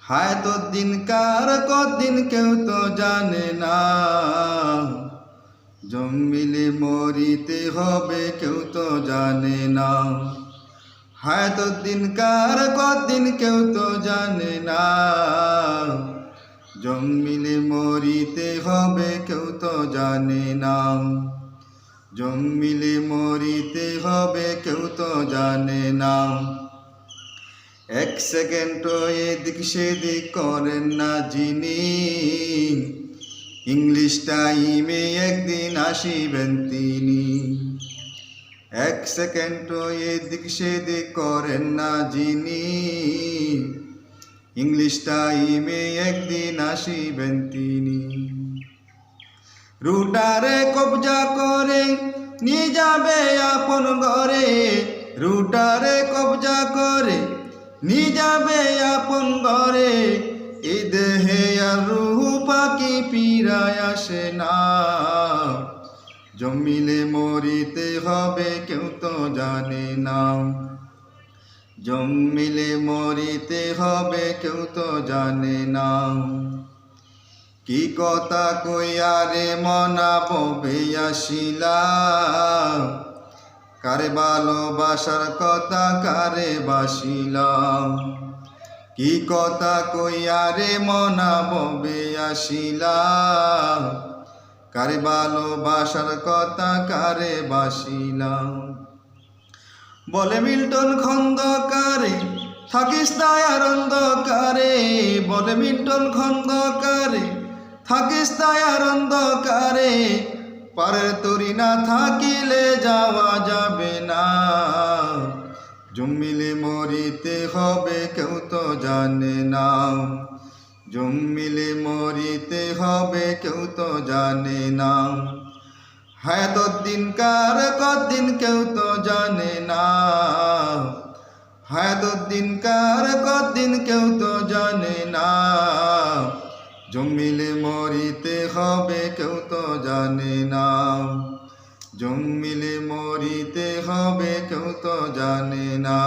হায় তোর দিন কার কদিন কেউ তো জানে না, জন্মিলে মরিতে হবে কেউ তো জানে না। হায় তোর দিন কার কদিন কেউ তো জানে না, জন্মিলে মরিতে হবে কেউ তো জানে না। জন্মিলে মরিতে হবে কেউ তো জানে না। এক সেকেন্ড এদিক সেদিক করেন না যিনি, ইংলিশ টাইমে একদিন আসিবেন তিনি। এক সেকেন্ড এদিক সেদিক করেন না যিনি, ইংলিশ টাইমে একদিন আসিবেন তিনি। রুটারে কবজা করে নিয়ে যাবে আপন ঘরে, রুটারে কবজা করে নিয়ে যাবে আপন ঘরে। এই দেহে আর রূহ পাখি ফিরায় আসে না, জন্মিলে মরিতে হবে কেউ তো জানে না। জন্মিলে মরিতে হবে কেউ তো জানে না। কি কথা কইয়া রে মনা ববে আসিলা, কারে ভালোবাসার কথা কারে বাসিলা। কি কথা কইয়া রে মনা ববে আসিলা, কারে ভালোবাসার কথা কারে বাসিলা। বলে মিল্টন খন্দকারে থাকিস তায়ার অন্ধকারে, বলে মিল্টন খন্দকারে থাকিস তায়ার অন্ধকারে। পারের তরি না থাকিলে যাওয়া যাবে না, জন্মিলে মরিতে হবে কেউ তো জানে না। জন্মিলে মরিতে হবে কেউ তো জানে না। হায় তোর দিন কার কদিন কেউ তো জানে না, হায় তোর দিন কার কদিন কেউ তো জানে না। জন্মিলে মরিতে হবে কেউ তো জানে না, জন্মিলে মরিতে হবে কেউ তো জানে না।